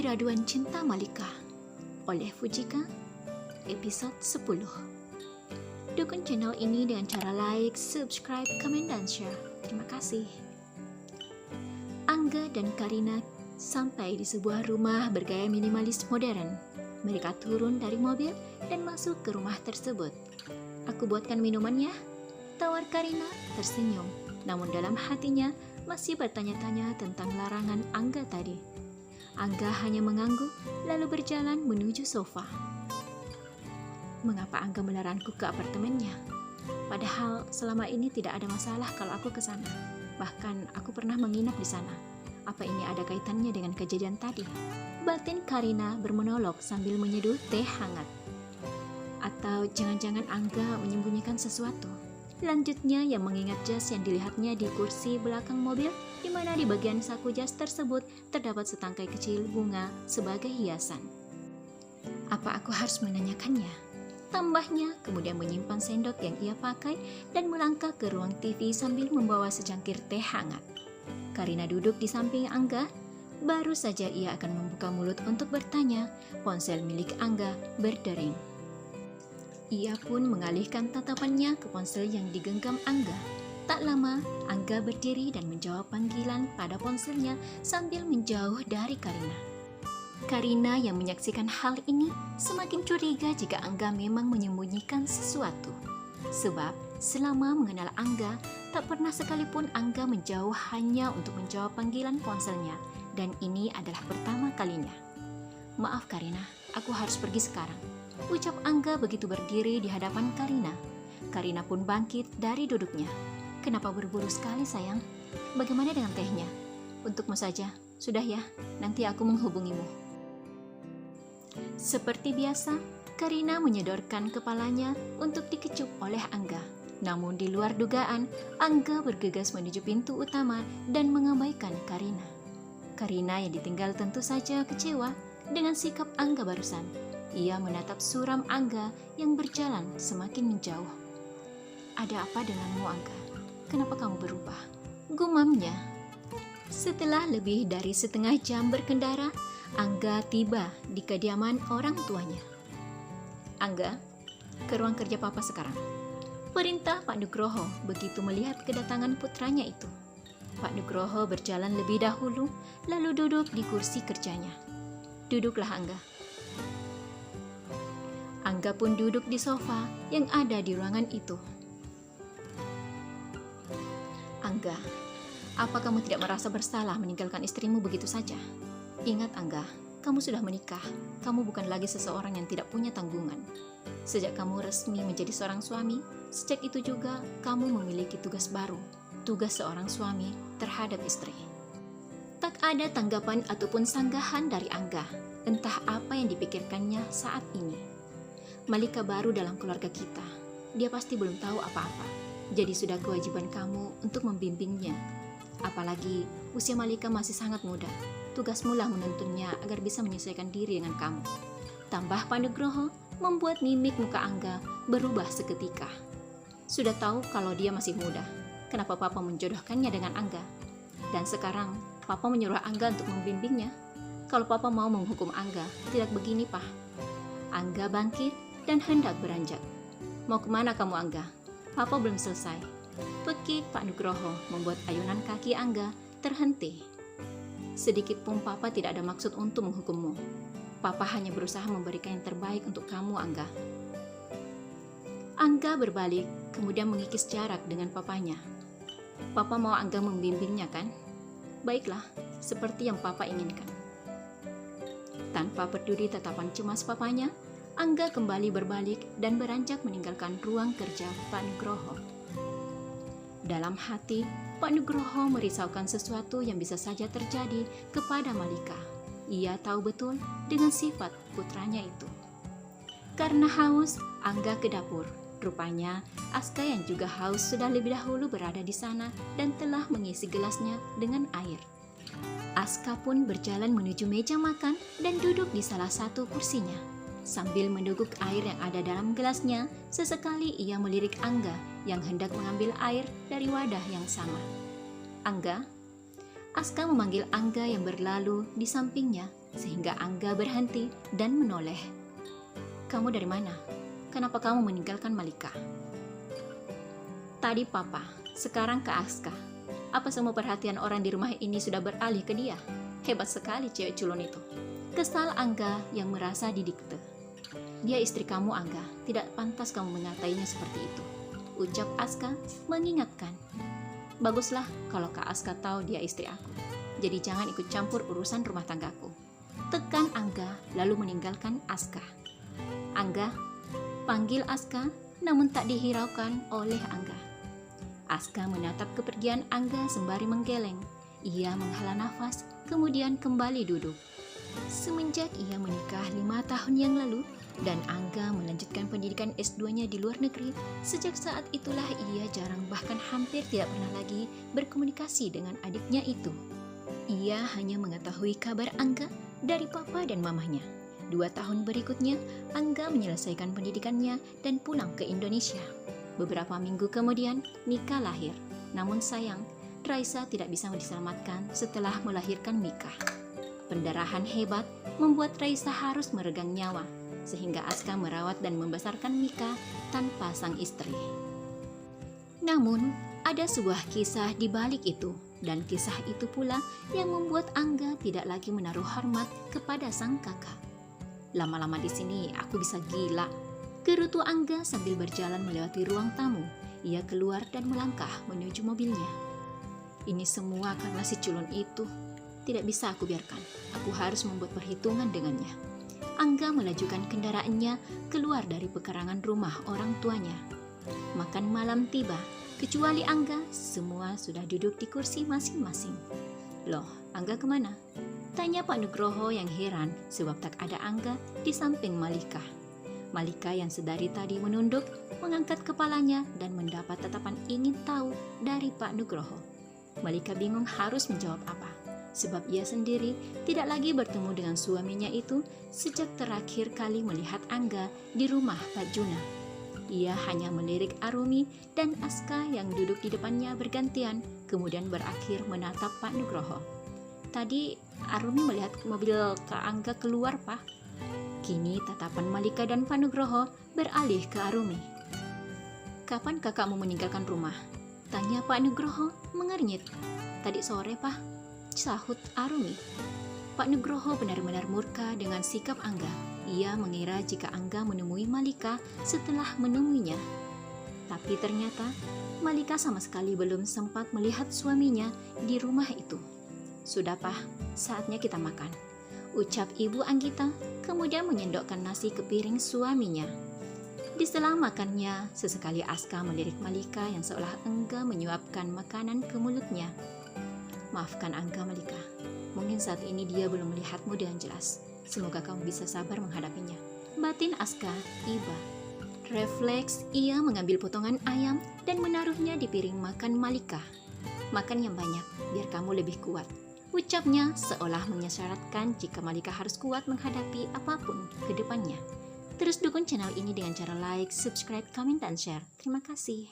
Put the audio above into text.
Keraduan Cinta Malika oleh Fujika, episod 10. Dukung channel ini dengan cara like, subscribe, komen, dan share. Terima kasih. Angga dan Karina sampai di sebuah rumah bergaya minimalis modern. Mereka turun dari mobil dan masuk ke rumah tersebut. "Aku buatkan minuman ya," tawar Karina tersenyum. Namun dalam hatinya masih bertanya-tanya tentang larangan Angga tadi. Angga hanya mengangguk lalu berjalan menuju sofa. Mengapa Angga melarangku ke apartemennya? Padahal selama ini tidak ada masalah kalau aku ke sana. Bahkan aku pernah menginap di sana. Apa ini ada kaitannya dengan kejadian tadi? Batin Karina bermonolog sambil menyeduh teh hangat. Atau jangan-jangan Angga menyembunyikan sesuatu? Lanjutnya ia mengingat jas yang dilihatnya di kursi belakang mobil, di mana di bagian saku jas tersebut terdapat setangkai kecil bunga sebagai hiasan. Apa aku harus menanyakannya? Tambahnya, kemudian menyimpan sendok yang ia pakai dan melangkah ke ruang TV sambil membawa secangkir teh hangat. Karina duduk di samping Angga. Baru saja ia akan membuka mulut untuk bertanya, ponsel milik Angga berdering. Ia pun mengalihkan tatapannya ke ponsel yang digenggam Angga. Tak lama, Angga berdiri dan menjawab panggilan pada ponselnya sambil menjauh dari Karina. Karina yang menyaksikan hal ini semakin curiga jika Angga memang menyembunyikan sesuatu. Sebab selama mengenal Angga, tak pernah sekalipun Angga menjauh hanya untuk menjawab panggilan ponselnya, dan ini adalah pertama kalinya. "Maaf Karina, aku harus pergi sekarang," ucap Angga begitu berdiri di hadapan Karina. Karina pun bangkit dari duduknya. "Kenapa buru-buru sekali sayang? Bagaimana dengan tehnya?" "Untukmu saja, sudah ya, nanti aku menghubungimu." Seperti biasa, Karina menyodorkan kepalanya untuk dikecup oleh Angga. Namun di luar dugaan, Angga bergegas menuju pintu utama dan mengabaikan Karina. Karina yang ditinggal tentu saja kecewa dengan sikap Angga barusan. Ia menatap suram Angga yang berjalan semakin menjauh. "Ada apa denganmu Angga? Kenapa kamu berubah?" gumamnya. Setelah lebih dari setengah jam berkendara, Angga tiba di kediaman orang tuanya. "Angga, ke ruang kerja papa sekarang," perintah Pak Nugroho begitu melihat kedatangan putranya itu. Pak Nugroho berjalan lebih dahulu lalu duduk di kursi kerjanya. "Duduklah Angga." Angga pun duduk di sofa yang ada di ruangan itu. "Angga, apa kamu tidak merasa bersalah meninggalkan istrimu begitu saja? Ingat Angga, kamu sudah menikah. Kamu bukan lagi seseorang yang tidak punya tanggungan. Sejak kamu resmi menjadi seorang suami, sejak itu juga kamu memiliki tugas baru, tugas seorang suami terhadap istri." Tak ada tanggapan ataupun sanggahan dari Angga. Entah apa yang dipikirkannya saat ini. "Malika baru dalam keluarga kita. Dia pasti belum tahu apa-apa. Jadi sudah kewajiban kamu untuk membimbingnya. Apalagi usia Malika masih sangat muda. Tugasmu lah menuntunnya agar bisa menyesuaikan diri dengan kamu." Tambah Pak Nugroho membuat mimik muka Angga berubah seketika. Sudah tahu kalau dia masih muda, kenapa Papa menjodohkannya dengan Angga? Dan sekarang Papa menyuruh Angga untuk membimbingnya. Kalau Papa mau menghukum Angga, tidak begini, Pak. Angga bangkit dan hendak beranjak. "Mau kemana kamu Angga? Papa belum selesai." Pekik Pak Nugroho membuat ayunan kaki Angga terhenti. "Sedikit pun Papa tidak ada maksud untuk menghukummu. Papa hanya berusaha memberikan yang terbaik untuk kamu Angga." Angga berbalik, kemudian mengikis jarak dengan papanya. "Papa mau Angga membimbingnya kan? Baiklah, seperti yang Papa inginkan." Tanpa peduli tatapan cemas papanya, Angga kembali berbalik dan beranjak meninggalkan ruang kerja Pak Nugroho. Dalam hati, Pak Nugroho merisaukan sesuatu yang bisa saja terjadi kepada Malika. Ia tahu betul dengan sifat putranya itu. Karena haus, Angga ke dapur. Rupanya, Aska yang juga haus sudah lebih dahulu berada di sana dan telah mengisi gelasnya dengan air. Aska pun berjalan menuju meja makan dan duduk di salah satu kursinya. Sambil meneguk air yang ada dalam gelasnya, sesekali ia melirik Angga yang hendak mengambil air dari wadah yang sama. "Angga?" Aska memanggil Angga yang berlalu di sampingnya, sehingga Angga berhenti dan menoleh. "Kamu dari mana? Kenapa kamu meninggalkan Malika?" "Tadi Papa, sekarang ke Aska. Apa semua perhatian orang di rumah ini sudah beralih ke dia? Hebat sekali cewek culun itu." Kesal Angga yang merasa didikte. "Dia istri kamu, Angga. Tidak pantas kamu mengatainya seperti itu," ucap Aska mengingatkan. "Baguslah kalau Kak Aska tahu dia istri aku. Jadi jangan ikut campur urusan rumah tanggaku," tekan Angga lalu meninggalkan Aska. "Angga," panggil Aska, namun tak dihiraukan oleh Angga. Aska menatap kepergian Angga sembari menggeleng. Ia menghela nafas, kemudian kembali duduk. Semenjak ia menikah 5 tahun yang lalu dan Angga melanjutkan pendidikan S2-nya di luar negeri, sejak saat itulah ia jarang bahkan hampir tidak pernah lagi berkomunikasi dengan adiknya itu. Ia hanya mengetahui kabar Angga dari papa dan mamanya. 2 tahun berikutnya, Angga menyelesaikan pendidikannya dan pulang ke Indonesia. Beberapa minggu kemudian, Mika lahir. Namun sayang, Raisa tidak bisa diselamatkan setelah melahirkan Mika. Pendarahan hebat membuat Raisa harus meregang nyawa, sehingga Aska merawat dan membesarkan Mika tanpa sang istri. Namun, ada sebuah kisah di balik itu, dan kisah itu pula yang membuat Angga tidak lagi menaruh hormat kepada sang kakak. "Lama-lama di sini aku bisa gila," gerutu Angga sambil berjalan melewati ruang tamu. Ia keluar dan melangkah menuju mobilnya. "Ini semua karena si culun itu. Tidak bisa aku biarkan. Aku harus membuat perhitungan dengannya." Angga melajukan kendaraannya keluar dari pekarangan rumah orang tuanya. Makan malam tiba. Kecuali Angga, semua sudah duduk di kursi masing-masing. "Loh, Angga kemana?" tanya Pak Nugroho yang heran sebab tak ada Angga di samping Malika. Malika yang sedari tadi menunduk, mengangkat kepalanya dan mendapat tatapan ingin tahu dari Pak Nugroho. Malika bingung harus menjawab apa, sebab ia sendiri tidak lagi bertemu dengan suaminya itu sejak terakhir kali melihat Angga di rumah Pak Juna. Ia hanya melirik Arumi dan Aska yang duduk di depannya bergantian, kemudian berakhir menatap Pak Nugroho. "Tadi Arumi melihat mobil Kak Angga keluar, Pak." Kini tatapan Malika dan Pak Nugroho beralih ke Arumi. "Kapan kakakmu meninggalkan rumah?" tanya Pak Nugroho mengernyit. "Tadi sore, Pak," sahut Arumi. Pak Nugroho benar-benar murka dengan sikap Angga. Ia mengira jika Angga menemui Malika setelah menemuinya. Tapi ternyata Malika sama sekali belum sempat melihat suaminya di rumah itu. "Sudah, Pak, saatnya kita makan," ucap Ibu Anggita, kemudian menyendokkan nasi ke piring suaminya. Di sela makannya, sesekali Aska melirik Malika yang seolah enggan menyuapkan makanan ke mulutnya. "Maafkan Angga, Malika. Mungkin saat ini dia belum melihatmu dengan jelas. Semoga kamu bisa sabar menghadapinya," batin Aska iba. Refleks, ia mengambil potongan ayam dan menaruhnya di piring makan Malika. "Makan yang banyak, biar kamu lebih kuat," ucapnya seolah mengisyaratkan jika Malika harus kuat menghadapi apapun ke depannya. Terus dukung channel ini dengan cara like, subscribe, komen, dan share. Terima kasih.